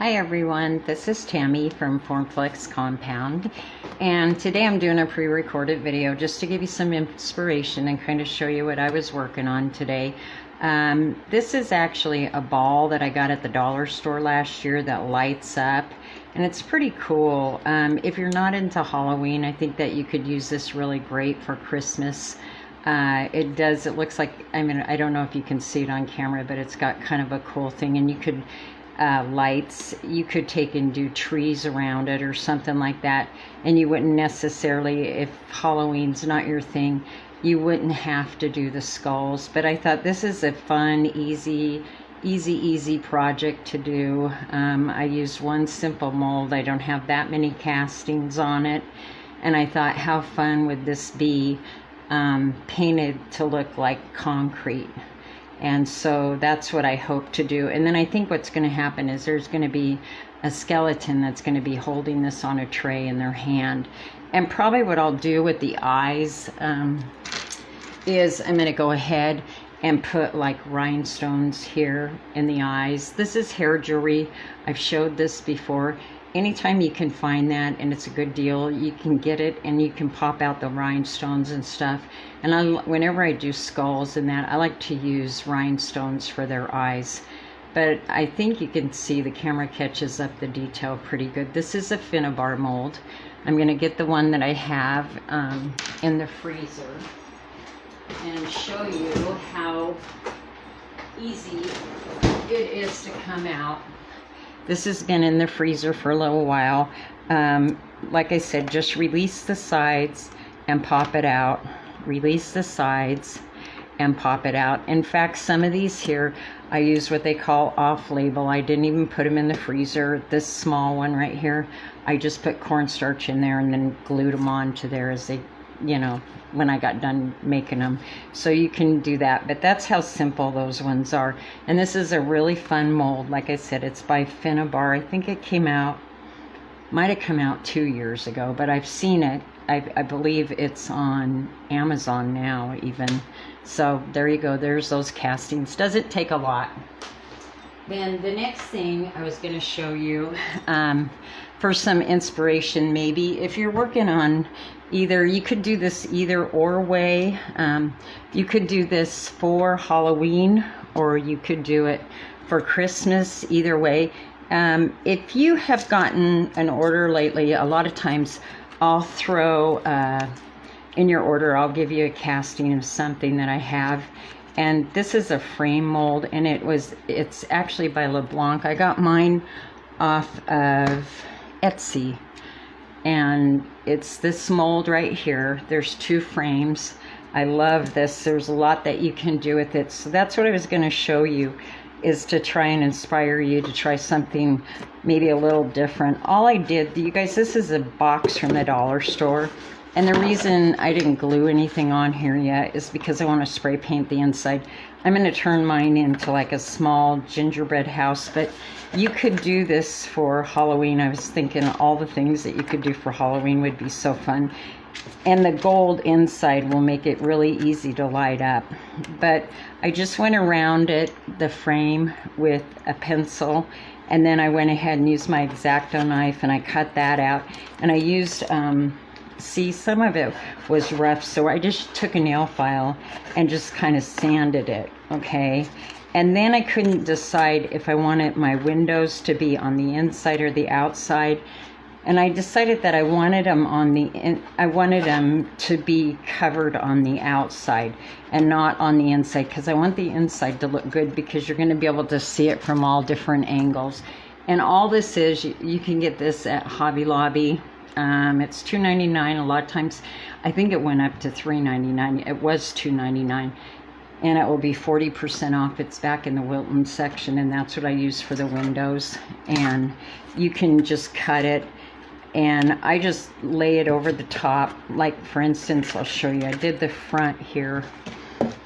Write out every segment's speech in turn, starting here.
Hi everyone, this is Tammy from Formflex Compound, and today I'm doing a pre-recorded video just to give you some inspiration and kind of show you what I was working on today. This is actually a ball that I got at the dollar store last year that lights up, and it's pretty cool. If you're not into Halloween, I think that you could use this really great for Christmas. It looks like, I don't know if you can see it on camera, but it's got kind of a cool thing, and you could lights, you could take and do trees around it or something like that, and you wouldn't necessarily, if Halloween's not your thing, you wouldn't have to do the skulls. But I thought this is a fun, easy project to do. I used one simple mold. I don't have that many castings on it, and I thought, how fun would this be painted to look like concrete? And so that's what I hope to do. And then I think what's going to happen is there's going to be a skeleton that's going to be holding this on a tray in their hand. And probably what I'll do with the eyes is I'm going to go ahead and put like rhinestones here in the eyes. This is hair jewelry. I've showed this before. Anytime you can find that and it's a good deal, you can get it and you can pop out the rhinestones and stuff. And whenever I do skulls and that, I like to use rhinestones for their eyes. But I think you can see the camera catches up the detail pretty good. This is a Finnabar mold. I'm going to get the one that I have in the freezer and show you how easy it is to come out. This has been in the freezer for a little while. Like I said, just release the sides and pop it out. Release the sides and pop it out. In fact, some of these here, I use what they call off-label. I didn't even put them in the freezer. This small one right here, I just put cornstarch in there and then glued them onto there as they, when I got done making them. So you can do that, but that's how simple those ones are. And this is a really fun mold. Like I said, it's by Finnabar. I think it might have come out 2 years ago, but I've seen it. I believe it's on Amazon now even. So there you go. There's those castings. Doesn't take a lot. Then the next thing I was going to show you for some inspiration, maybe if you're working on either, you could do this either or way. You could do this for Halloween or you could do it for Christmas, either way. If you have gotten an order lately, a lot of times I'll throw in your order, I'll give you a casting of something that I have. And this is a frame mold, and it's actually by LeBlanc. I got mine off of Etsy, and it's this mold right here. There's 2 frames. I love this. There's a lot that you can do with it. So that's what I was going to show you, is to try and inspire you to try something maybe a little different. All I did, you guys, this is a box from the dollar store. And the reason I didn't glue anything on here yet is because I want to spray paint the inside. I'm going to turn mine into like a small gingerbread house, but you could do this for Halloween. I was thinking all the things that you could do for Halloween would be so fun. And the gold inside will make it really easy to light up. But I just went around it, the frame, with a pencil, and then I went ahead and used my X-Acto knife and I cut that out. And I used see, some of it was rough, so I just took a nail file and just kind of sanded it, okay? And then I couldn't decide if I wanted my windows to be on the inside or the outside. And I decided that I wanted them to be covered on the outside and not on the inside, because I want the inside to look good, because you're going to be able to see it from all different angles. And all this is, you can get this at Hobby Lobby. It's $2.99. A lot of times, I think it went up to $3.99. It was $2.99, and it will be 40% off. It's back in the Wilton section, and that's what I use for the windows. And you can just cut it, and I just lay it over the top. Like, for instance, I'll show you. I did the front here,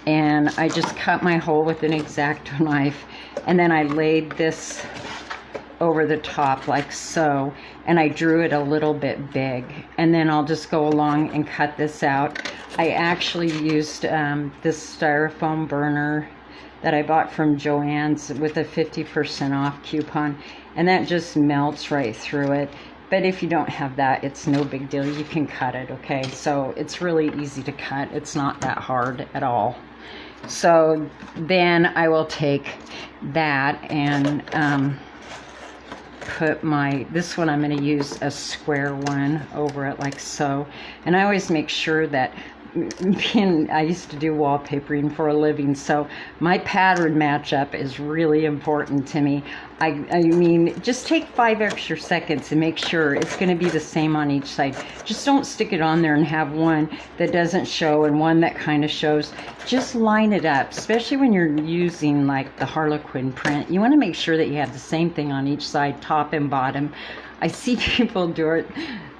and I just cut my hole with an X-Acto knife, and then I laid this over the top like so, and I drew it a little bit big, and then I'll just go along and cut this out. I actually used this styrofoam burner that I bought from Joann's with a 50% off coupon, and that just melts right through it. But if you don't have that, it's no big deal. You can cut it, okay? So it's really easy to cut. It's not that hard at all. So then I will take that and put this one, I'm going to use a square one over it like so. And I always make sure that, I used to do wallpapering for a living, so my pattern matchup is really important to me. I mean, just take 5 extra seconds and make sure it's going to be the same on each side. Just don't stick it on there and have one that doesn't show and one that kind of shows. Just line it up, especially when you're using like the Harlequin print. You want to make sure that you have the same thing on each side, top and bottom. I see people do it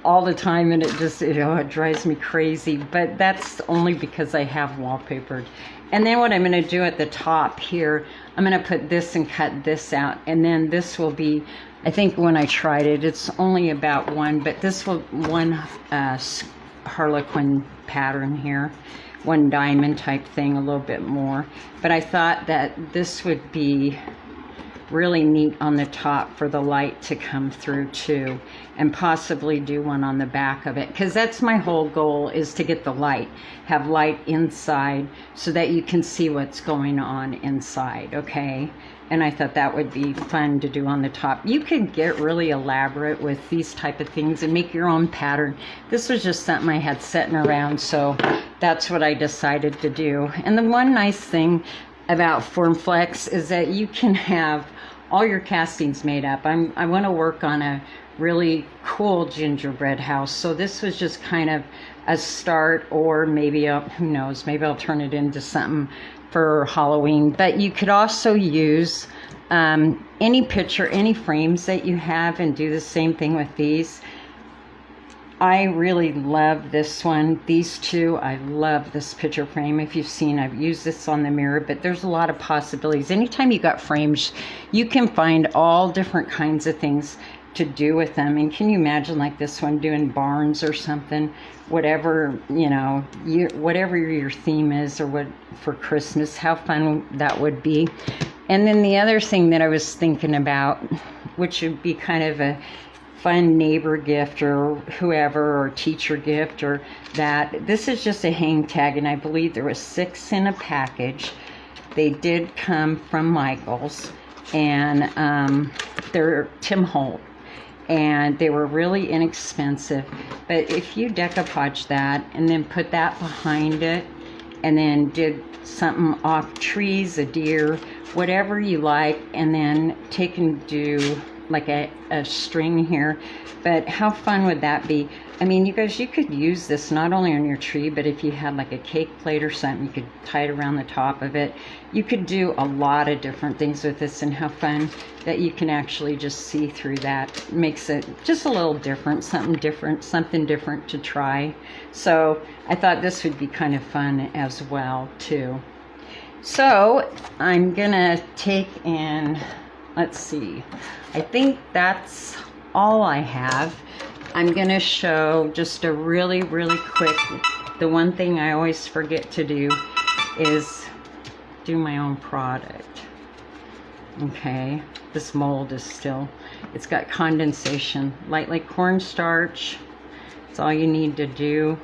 all the time, and it just, it drives me crazy, but that's only because I have wallpapered. And then what I'm going to do at the top here, I'm going to put this and cut this out, and then this will be, I think when I tried it, it's only about one, but this will, one Harlequin pattern here, one diamond type thing, a little bit more. But I thought that this would be really neat on the top for the light to come through too, and possibly do one on the back of it, because that's my whole goal, is to get the light, have light inside so that you can see what's going on inside, okay? And I thought that would be fun to do on the top. You could get really elaborate with these type of things and make your own pattern. This was just something I had sitting around, so that's what I decided to do. And the one nice thing about Formflex is that you can have all your castings made up. I want to work on a really cool gingerbread house, so this was just kind of a start, or maybe who knows, maybe I'll turn it into something for Halloween. But you could also use any picture, any frames that you have, and do the same thing with these. I really love this one. These two, I love this picture frame. If you've seen, I've used this on the mirror, but there's a lot of possibilities. Anytime you got frames, you can find all different kinds of things to do with them. And can you imagine like this one doing barns or something, whatever, you know, whatever your theme is, or what for Christmas, how fun that would be. And then the other thing that I was thinking about, which would be kind of a fun neighbor gift or whoever, or teacher gift, or that, this is just a hang tag, and I believe there was 6 in a package. They did come from Michaels, and they're Tim Holt, and they were really inexpensive. But if you decoupage that and then put that behind it, and then did something off trees, a deer, whatever you like, and then take and do like a string here. But how fun would that be? I mean, you guys, you could use this not only on your tree, but if you had like a cake plate or something, you could tie it around the top of it. You could do a lot of different things with this, and how fun that you can actually just see through that. Makes it just a little different, something different to try. So I thought this would be kind of fun as well too. So I'm gonna take and, let's see, I think that's all I have. I'm going to show just a really, really quick, the one thing I always forget to do is do my own product. Okay, this mold is still, it's got condensation, lightly cornstarch. That's all you need to do.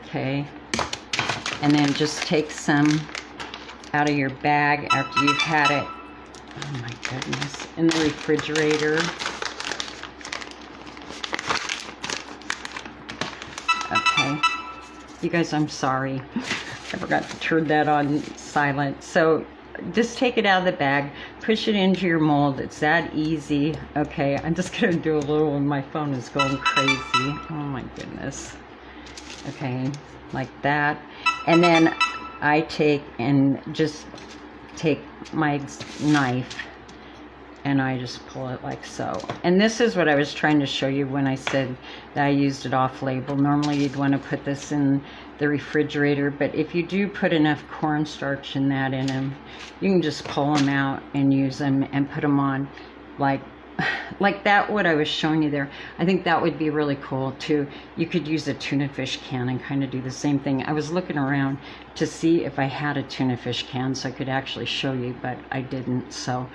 Okay, and then just take some out of your bag after you've had it, oh my goodness, in the refrigerator. Okay, you guys, I'm sorry, I forgot to turn that on silent. So just take it out of the bag, push it into your mold. It's that easy. Okay, I'm just gonna do a little one. My phone is going crazy. Oh my goodness. Okay, like that. And then I take and just take my knife and I just pull it like so. And this is what I was trying to show you when I said that I used it off label. Normally you'd want to put this in the refrigerator, but if you do put enough cornstarch in that in them, you can just pull them out and use them and put them on like like that, what I was showing you there, I think that would be really cool too. You could use a tuna fish can and kind of do the same thing. I was looking around to see if I had a tuna fish can so I could actually show you, but I didn't. So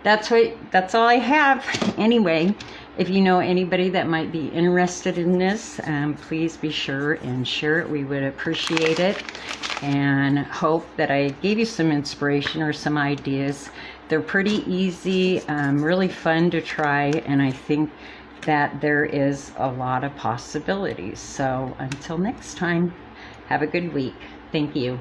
that's all I have. Anyway, if you know anybody that might be interested in this, please be sure and share it. We would appreciate it, and hope that I gave you some inspiration or some ideas. They're pretty easy, really fun to try, and I think that there is a lot of possibilities. So until next time, have a good week. Thank you.